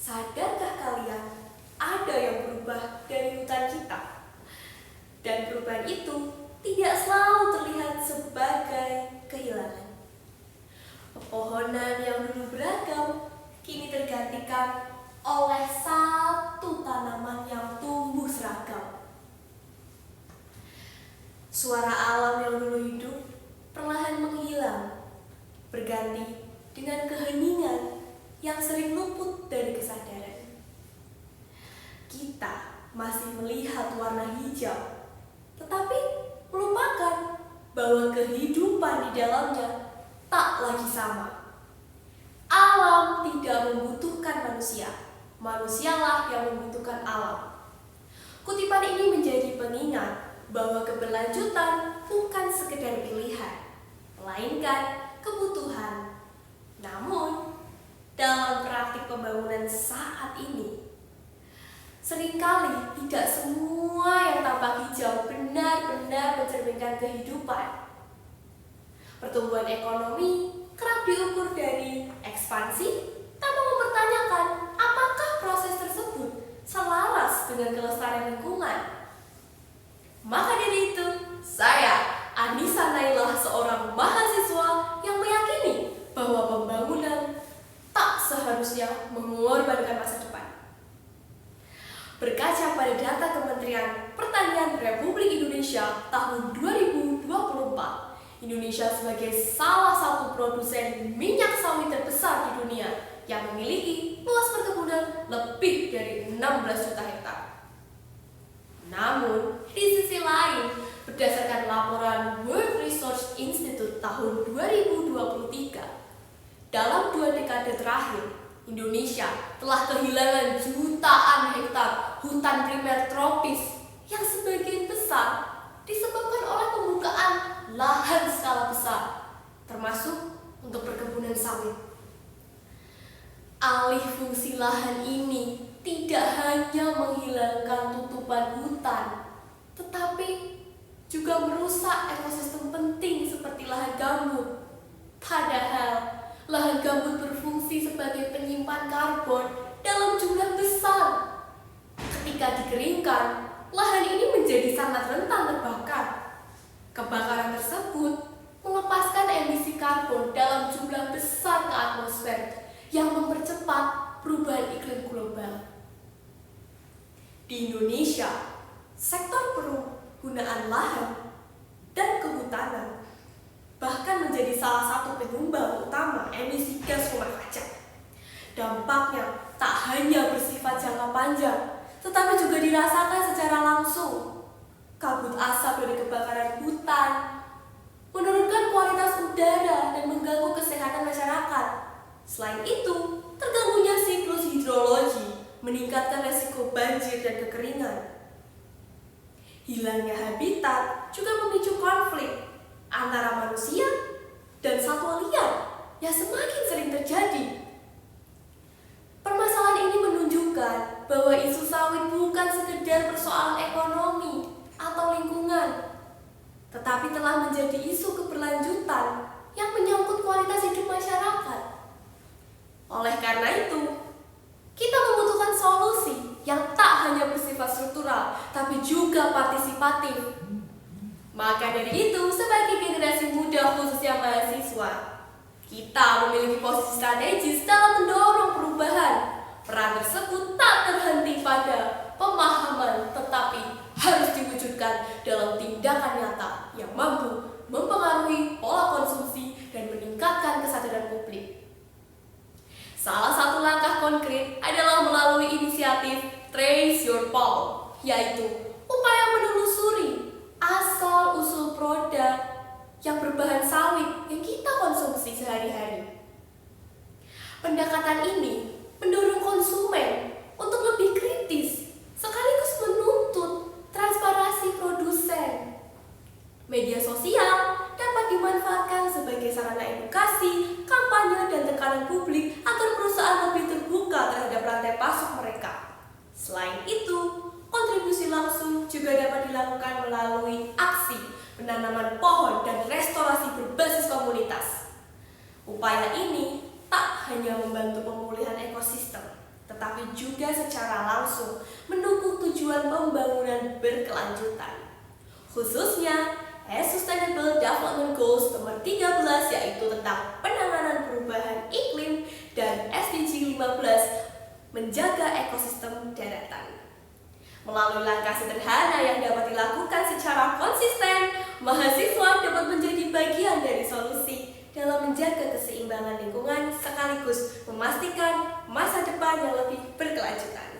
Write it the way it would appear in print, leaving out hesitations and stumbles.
Sadarkah kalian, ada yang berubah dari hutan kita? Dan perubahan itu tidak selalu terlihat sebagai kehilangan. Pepohonan yang dulu beragam kini tergantikan oleh satu tanaman yang tumbuh seragam. Suara alam yang dulu hidup perlahan menghilang, berganti dengan keheningan yang sering luput dari kesadaran. Kita masih melihat warna hijau, tetapi melupakan bahwa kehidupan di dalamnya tak lagi sama. Alam tidak membutuhkan manusia, manusialah yang membutuhkan alam. Kutipan ini menjadi pengingat bahwa keberlanjutan bukan sekedar pilihan, melainkan kebutuhan. Namun, dalam praktik pembangunan saat ini, seringkali tidak semua yang tampak hijau benar-benar mencerminkan kehidupan. Pertumbuhan ekonomi kerap diukur dari ekspansi tanpa mempertanyakan apakah proses tersebut selaras dengan kelestarian lingkungan. Maka dari itu, saya, Anissa Nailah, seorang mahasiswa yang meyakini bahwa pembangunan tak seharusnya mengorbankan masa depan. Berkaca pada data Kementerian Pertanian Republik Indonesia tahun 2024, Indonesia sebagai salah satu produsen minyak sawit terbesar di dunia yang memiliki luas perkebunan lebih dari 16 juta hektar. Namun, di sisi lain, berdasarkan laporan World Resource Institute tahun 2023, dalam 2 dekade terakhir, Indonesia telah kehilangan jutaan hektar hutan primer tropis yang sebagian besar disebabkan oleh pembukaan lahan skala besar, termasuk untuk perkebunan sawit. Alih fungsi lahan ini tidak hanya menghilangkan tutupan hutan, tetapi juga merusak ekosistem penting seperti lahan gambut. Padahal, lahan gambut berfungsi sebagai penyimpan karbon dalam jumlah besar. Ketika dikeringkan, lahan ini menjadi sangat rentan terbakar. Kebakaran tersebut melepaskan emisi karbon dalam jumlah besar ke atmosfer yang mempercepat perubahan iklim global. Di Indonesia, sektor penggunaan lahan dan kehutanan bahkan menjadi salah satu penyumbang utama emisi gas rumah kaca. Dampaknya tak hanya bersifat jangka panjang, tetapi juga dirasakan secara langsung. Kabut asap dari kebakaran hutan menurunkan kualitas udara dan mengganggu kesehatan masyarakat. Selain itu, terganggunya siklus hidrologi meningkatkan resiko banjir dan kekeringan. Hilangnya habitat juga memicu konflik antara manusia dan satwa liar yang semakin sering terjadi. Permasalahan ini menunjukkan bahwa isu sawit bukan sekedar persoalan ekonomi atau lingkungan, tetapi telah menjadi isu keberlanjutan yang menyangkut kualitas hidup masyarakat. Oleh karena itu, kita membutuhkan solusi yang tak hanya bersifat struktural, tapi juga partisipatif. Maka dari itu, sebagai generasi muda khususnya mahasiswa, kita memiliki posisi strategis dalam mendorong perubahan. Peran tersebut tak terhenti pada pemahaman, tetapi harus diwujudkan dalam tindakan nyata yang mampu mempengaruhi pola konsumsi dan meningkatkan kesadaran publik. Salah satu langkah konkret adalah melalui inisiatif Trace Your Path, yaitu upaya menelusuri asal-usul produk yang berbahan sawit yang kita konsumsi sehari-hari. Pendekatan ini mendorong konsumen untuk lebih kritis, sekaligus menuntut transparansi produsen. Media sosial dapat dimanfaatkan sebagai sarana edukasi, kampanye, dan tekanan publik agar perusahaan lebih terbuka terhadap rantai pasok mereka. Selain itu, kontribusi langsung juga dapat dilakukan melalui aksi penanaman pohon dan restorasi berbasis komunitas. Upaya ini tak hanya membantu pemulihan ekosistem, tetapi juga secara langsung mendukung tujuan pembangunan berkelanjutan. Khususnya, Sustainable Development Goals nomor 13 yaitu tentang penanganan perubahan iklim dan SDG 15 menjaga ekosistem daratan. Melalui langkah sederhana yang dapat dilakukan secara konsisten, mahasiswa dapat menjadi bagian dari solusi dalam menjaga keseimbangan lingkungan sekaligus memastikan masa depan yang lebih berkelanjutan.